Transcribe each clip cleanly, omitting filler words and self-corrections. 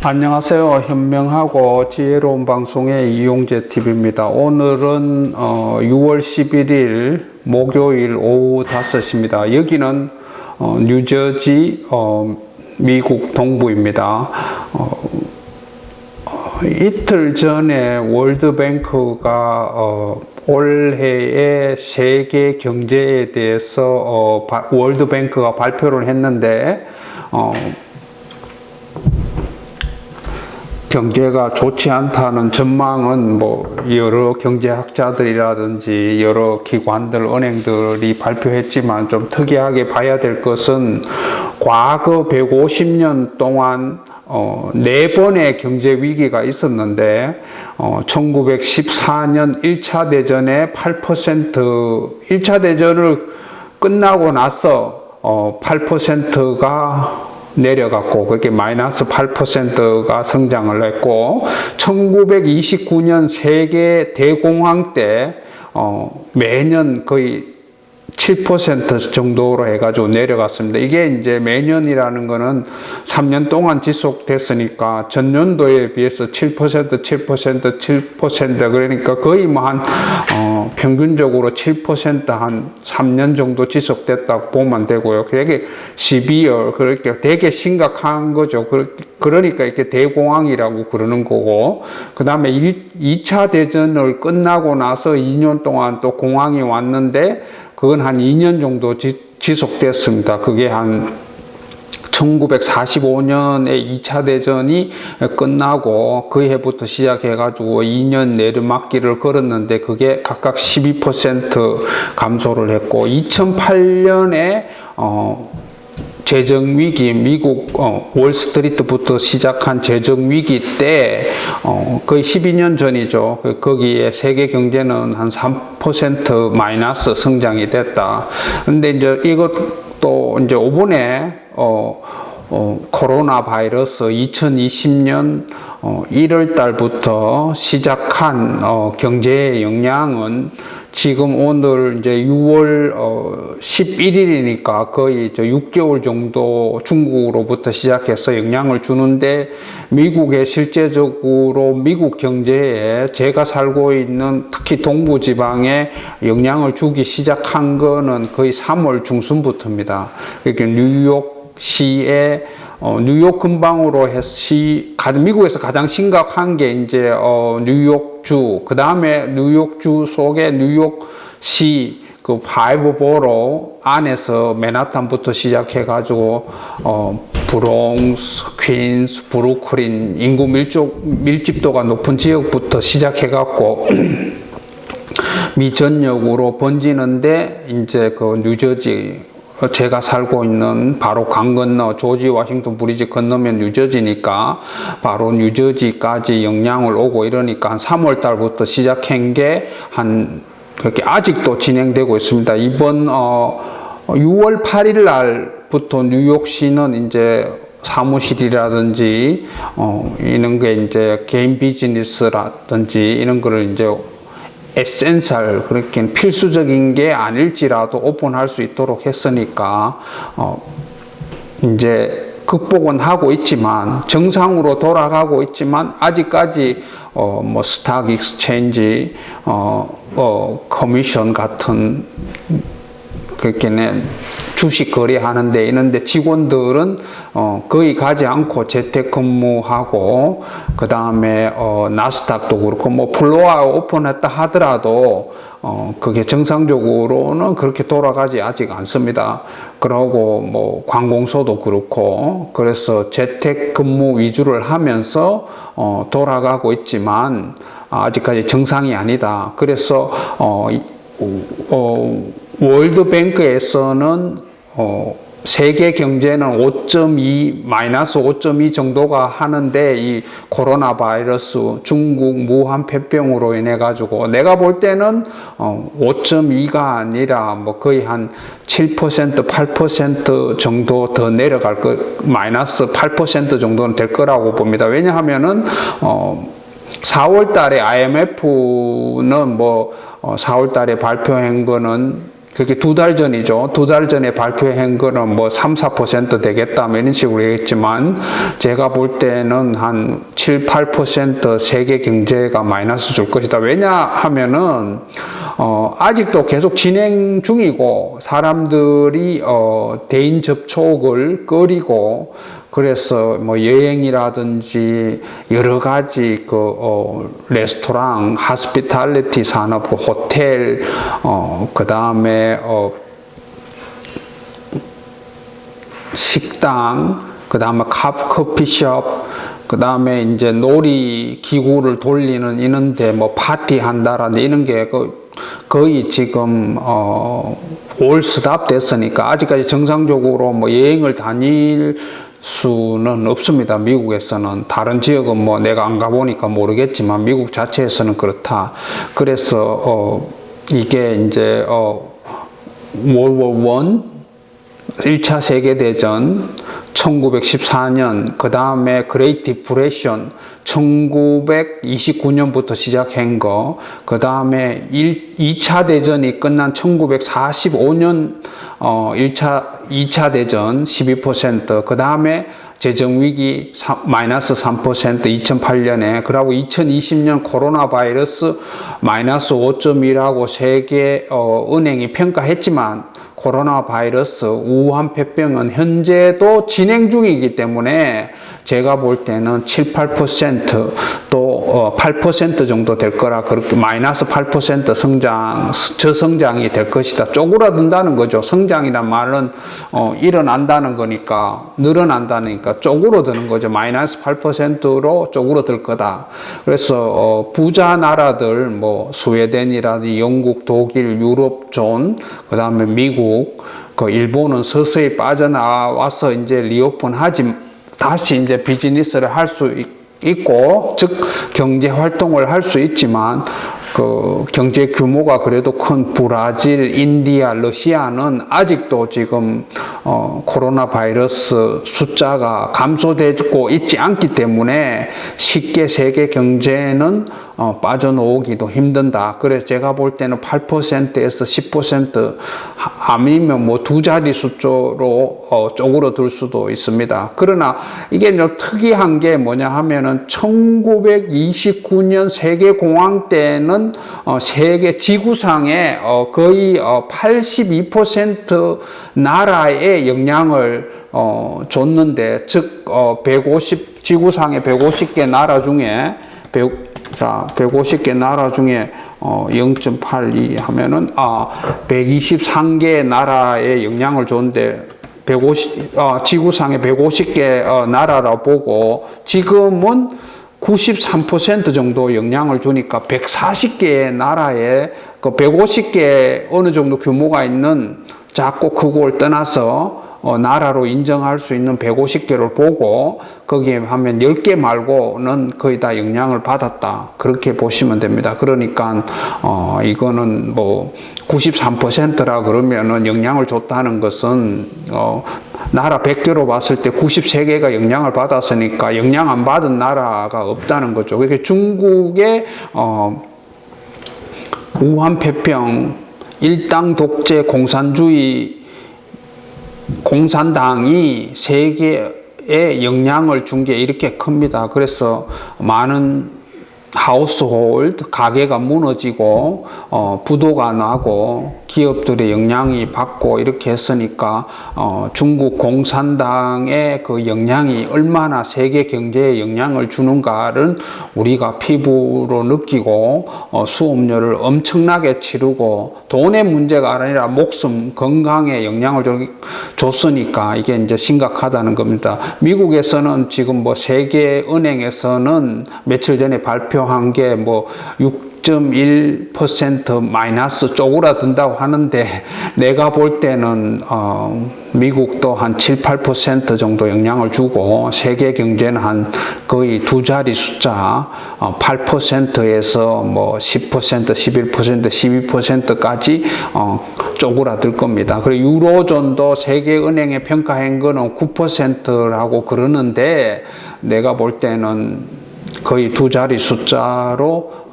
안녕하세요. 현명하고 지혜로운 방송의 이용재 TV입니다. 오늘은 6월 11일 목요일 오후 5시입니다. 여기는 뉴저지 미국 동부입니다. 이틀 전에 월드뱅크가 올해의 세계 경제에 대해서 월드뱅크가 발표를 했는데 경제가 좋지 않다는 전망은 여러 경제학자들이라든지 여러 기관들, 은행들이 발표했지만 좀 특이하게 봐야 될 것은 과거 150년 동안 4번의 경제 위기가 있었는데 1914년 1차 대전에 1차 대전을 끝나고 나서 8%가 내려갔고 그게 마이너스 8%가 성장을 했고 1929년 세계 대공황 때 매년 거의 7% 정도로 해가지고 내려갔습니다. 이게 이제 매년이라는 거는 3년 동안 지속됐으니까 전년도에 비해서 7% 그러니까 거의 평균적으로 7% 한 3년 정도 지속됐다고 보면 되고요. 되게 12월, 그렇게 되게 심각한 거죠. 그러니까 이렇게 대공황이라고 그러는 거고, 그 다음에 2차 대전을 끝나고 나서 2년 동안 또 공황이 왔는데, 그건 한 2년 정도 지속됐습니다. 그게 한 1945년에 2차 대전이 끝나고 그 해부터 시작해가지고 2년 내리막길을 걸었는데 그게 각각 12% 감소를 했고 2008년에 재정위기, 미국 월스트리트부터 시작한 재정위기 때 거의 12년 전이죠. 거기에 세계 경제는 한 3% 마이너스 성장이 됐다. 근데 이제 이것도 이제 이번에 코로나 바이러스 2020년 1월 달부터 시작한 경제의 영향은 지금 오늘 이제 6월 11일이니까 거의 6개월 정도 중국으로부터 시작해서 영향을 주는데 미국에 실제적으로 미국 경제에 제가 살고 있는 특히 동부 지방에 영향을 주기 시작한 거는 거의 3월 중순부터입니다. 그러니까 뉴욕시에 뉴욕 근방으로 미국에서 가장 심각한 게 이제 뉴욕주, 그 다음에 뉴욕주 속에 뉴욕시 그 5보로 안에서 맨하탄부터 시작해가지고 브롱스, 퀸스, 브루클린 인구 밀집도가 높은 지역부터 시작해갖고 미 전역으로 번지는데 이제 그 뉴저지 제가 살고 있는 바로 강 건너 조지 워싱턴 브리지 건너면 뉴저지니까 바로 뉴저지까지 영향을 오고 이러니까 한 3월 달부터 시작한 게 그렇게 아직도 진행되고 있습니다. 이번 6월 8일 날부터 뉴욕시는 이제 사무실이라든지 이런 게 이제 개인 비즈니스라든지 이런 거를 이제 에센셜, 그렇게 필수적인 게 아닐지라도 오픈할 수 있도록 했으니까 이제 극복은 하고 있지만 정상으로 돌아가고 있지만 아직까지 스탁 익스체인지 커미션 같은 그렇게는 주식 거래하는데 이런데 직원들은 거의 가지 않고 재택근무하고 그 다음에 나스닥도 그렇고 플로어 오픈했다 하더라도 그게 정상적으로는 그렇게 돌아가지 아직 않습니다. 그러고 관공서도 그렇고 그래서 재택근무 위주를 하면서 돌아가고 있지만 아직까지 정상이 아니다. 그래서 월드뱅크에서는 세계 경제는 마이너스 5.2 정도가 하는데 이 코로나 바이러스 중국 무한 폐병으로 인해 가지고 내가 볼 때는 5.2가 아니라 거의 한 7%, 8% 정도 더 내려갈 마이너스 8% 정도는 될 거라고 봅니다. 왜냐하면은 4월 달에 IMF는 4월 달에 발표한 거는 그게 2달 전이죠. 2달 전에 발표한 거는 뭐 3, 4% 되겠다, 뭐 이런 식으로 얘기했지만, 제가 볼 때는 한 7, 8% 세계 경제가 마이너스 줄 것이다. 왜냐하면은, 아직도 계속 진행 중이고, 사람들이, 대인 접촉을 꺼리고, 그래서 뭐 여행이라든지 여러 가지 레스토랑, 하스피탈리티 산업, 호텔, 그 다음에 식당, 그 다음에 커피숍, 그 다음에 이제 놀이 기구를 돌리는 이런데 뭐 파티한다라든지 이런 게 거의 지금 올 스탑 됐으니까 아직까지 정상적으로 뭐 여행을 다닐 수는 없습니다. 미국에서는. 다른 지역은 뭐 내가 안 가보니까 모르겠지만 미국 자체에서는 그렇다. 그래서 이게 이제 월워 1차 세계대전, 1914년, 그 다음에 그레이트 디프레션, 1929년부터 시작한 거, 그 다음에 2차 대전이 끝난 1945년, 2차 대전 12%, 그 다음에 재정위기 마이너스 3% 2008년에, 그리고 2020년 코로나 바이러스 마이너스 5.1하고 세계 은행이 평가했지만, 코로나 바이러스 우한 폐병은 현재도 진행 중이기 때문에 제가 볼 때는 7, 8% 또 8% 정도 될 거라, 그렇게 마이너스 8% 저성장이 될 것이다. 쪼그라든다는 거죠. 성장이란 말은 일어난다는 거니까, 늘어난다니까 쪼그러드는 거죠. 마이너스 8%로 쪼그러들 거다. 그래서 부자 나라들 뭐 스웨덴이라든지 영국, 독일, 유럽존, 그 다음에 미국, 일본은 서서히 빠져나와서 이제 다시 이제 비즈니스를 할 수 있고, 즉 경제 활동을 할 수 있지만, 경제 규모가 그래도 큰 브라질, 인디아, 러시아는 아직도 지금 코로나 바이러스 숫자가 감소되고 있지 않기 때문에 쉽게 세계 경제는 빠져나오기도 힘든다. 그래서 제가 볼 때는 8%에서 10% 아니면 뭐 두 자리 숫자로 쪼그러들 수도 있습니다. 그러나 이게 좀 특이한 게 뭐냐 하면은 1929년 세계공황 때는 세계 지구상의 거의 82% 나라에 영향을 줬는데, 즉 150 지구상의 150개 나라 중에 150개 나라 중에 0.82 하면은 123개 나라에 영향을 줬는데, 지구상의 150개 나라라 보고 지금은 93% 정도 영향을 주니까 140개의 나라에 150개 어느 정도 규모가 있는 작고 크고를 떠나서 나라로 인정할 수 있는 150개를 보고 거기에 하면 10개 말고는 거의 다 영향을 받았다. 그렇게 보시면 됩니다. 그러니까 이거는 뭐 93%라 그러면은 영향을 줬다는 것은 나라 100개로 봤을 때 93개가 영향을 받았으니까 영향 안 받은 나라가 없다는 거죠. 그러니까 중국의 우한 폐병, 일당 독재 공산당이 세계에 영향을 준 게 이렇게 큽니다. 그래서 많은 하우스홀드, 가게가 무너지고 부도가 나고 기업들의 영향이 받고 이렇게 했으니까 중국 공산당의 그 영향이 얼마나 세계 경제에 영향을 주는가를 우리가 피부로 느끼고 수업료를 엄청나게 치르고 돈의 문제가 아니라 목숨, 건강에 영향을 줬으니까 이게 이제 심각하다는 겁니다. 미국에서는 지금 뭐 세계은행에서는 며칠 전에 발표한 게 뭐 6.1% 마이너스 쪼그라든다고 하는데, 내가 볼 때는 미국도 한 7, 8% 정도 영향을 주고 세계 경제는 한 거의 두 자리 숫자 8%에서 뭐 10%, 11%, 12%까지 쪼그라들 겁니다. 그리고 유로존도 세계은행에 평가한 거는 9%라고 그러는데, 내가 볼 때는 거의 두 자리 숫자로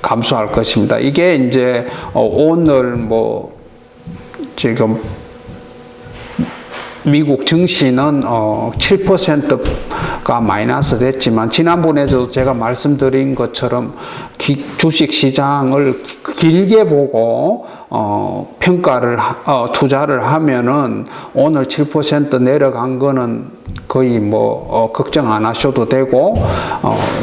감소할 것입니다. 이게 이제 오늘 뭐 지금 미국 증시는 7%가 마이너스 됐지만 지난번에도 제가 말씀드린 것처럼 주식 시장을 길게 보고 투자를 하면은 오늘 7% 내려간 거는 거의 걱정 안 하셔도 되고,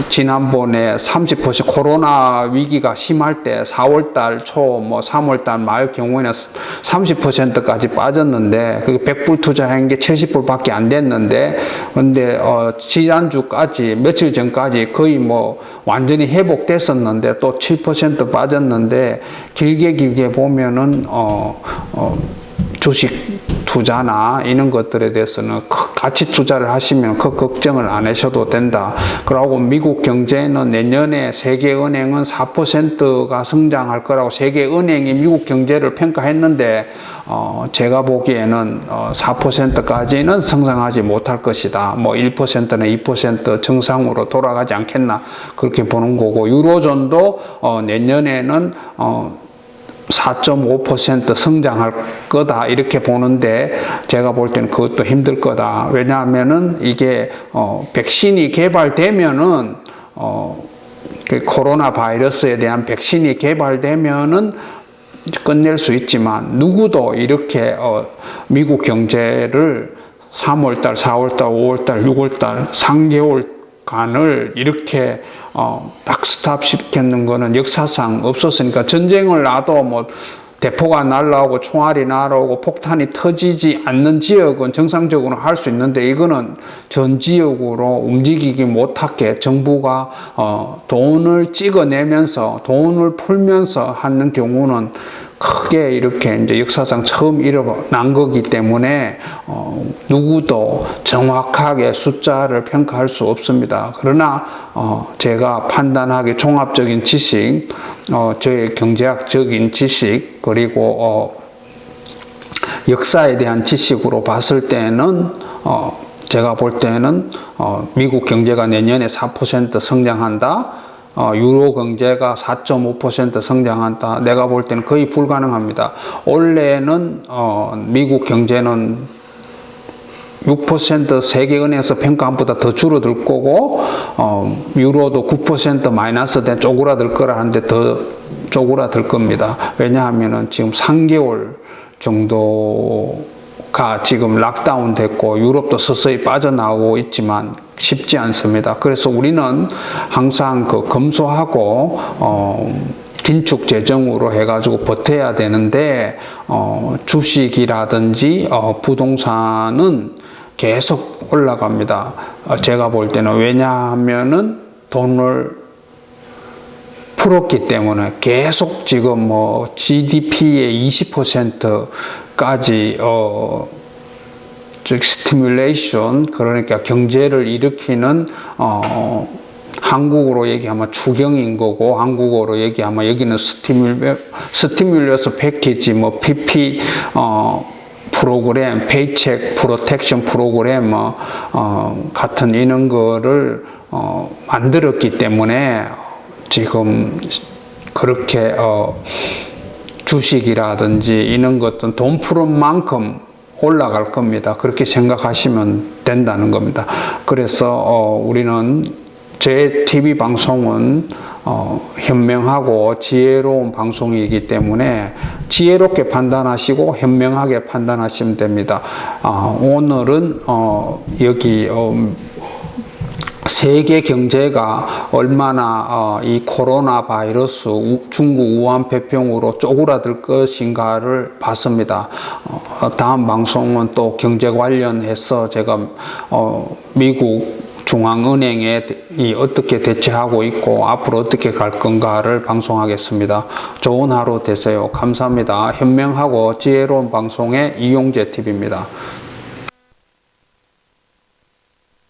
지난번에 30% 코로나 위기가 심할 때 4월달 초 3월달 말 경우에는 30%까지 빠졌는데, 그 100불 투자한 게 70불밖에 안 됐는데, 근데 지난주까지 며칠 전까지 거의 완전히 회복됐었는데 또 7% 빠졌는데, 길게 보면은 주식 투자나 이런 것들에 대해서는 같이 투자를 하시면 그 걱정을 안 하셔도 된다. 그리고 미국 경제는 내년에 세계은행은 4%가 성장할 거라고 세계은행이 미국 경제를 평가했는데, 제가 보기에는 4%까지는 성장하지 못할 것이다. 1%나 2% 정상으로 돌아가지 않겠나 그렇게 보는 거고, 유로존도 내년에는 4.5% 성장할 거다 이렇게 보는데, 제가 볼 때는 그것도 힘들 거다. 왜냐하면은 이게 백신이 개발되면은 그 코로나 바이러스에 대한 백신이 개발되면은 끝낼 수 있지만, 누구도 이렇게 미국 경제를 3월달, 4월달, 5월달, 6월달 3개월 간을 이렇게 딱 스탑 시켰는 거는 역사상 없었으니까, 전쟁을 놔도 대포가 날라오고 총알이 날아오고 폭탄이 터지지 않는 지역은 정상적으로 할 수 있는데, 이거는 전 지역으로 움직이기 못하게 정부가 돈을 찍어내면서 돈을 풀면서 하는 경우는 크게 이렇게 이제 역사상 처음 일어난 거기 때문에 누구도 정확하게 숫자를 평가할 수 없습니다. 그러나 제가 판단하기 종합적인 지식, 저의 경제학적인 지식, 그리고 역사에 대한 지식으로 봤을 때는 제가 볼 때는 미국 경제가 내년에 4% 성장한다. 유로 경제가 4.5% 성장한다. 내가 볼 때는 거의 불가능합니다. 올해는 미국 경제는 6% 세계은행에서 평가한 보다 더 줄어들 거고, 유로도 9% 마이너스 된 쪼그라들 거라 하는데 더 쪼그라들 겁니다. 왜냐하면은 지금 3개월 정도가 지금 락다운 됐고, 유럽도 서서히 빠져나오고 있지만 쉽지 않습니다. 그래서 우리는 항상 검소하고 긴축 재정으로 해가지고 버텨야 되는데, 주식이라든지 부동산은 계속 올라갑니다. 제가 볼 때는. 왜냐하면은 돈을 풀었기 때문에 계속 지금 GDP의 20%까지 즉 스티뮬레이션, 그러니까 경제를 일으키는 한국어로 얘기하면 추경인 거고, 한국어로 얘기하면 여기는 스티뮬러스 패키지, PP 프로그램, 페이책 프로텍션 프로그램 같은 이런 거를 만들었기 때문에 지금 그렇게 주식이라든지 이런 것들은 돈 푸는 만큼 올라갈 겁니다. 그렇게 생각하시면 된다는 겁니다. 그래서 우리는 제 TV 방송은 현명하고 지혜로운 방송이기 때문에 지혜롭게 판단하시고 현명하게 판단하시면 됩니다. 오늘은 여기 세계 경제가 얼마나 이 코로나 바이러스 중국 우한 폐병으로 쪼그라들 것인가를 봤습니다. 다음 방송은 또 경제 관련해서 제가 미국 중앙은행에 어떻게 대처하고 있고 앞으로 어떻게 갈 건가를 방송하겠습니다. 좋은 하루 되세요. 감사합니다. 현명하고 지혜로운 방송의 이용재 TV입니다.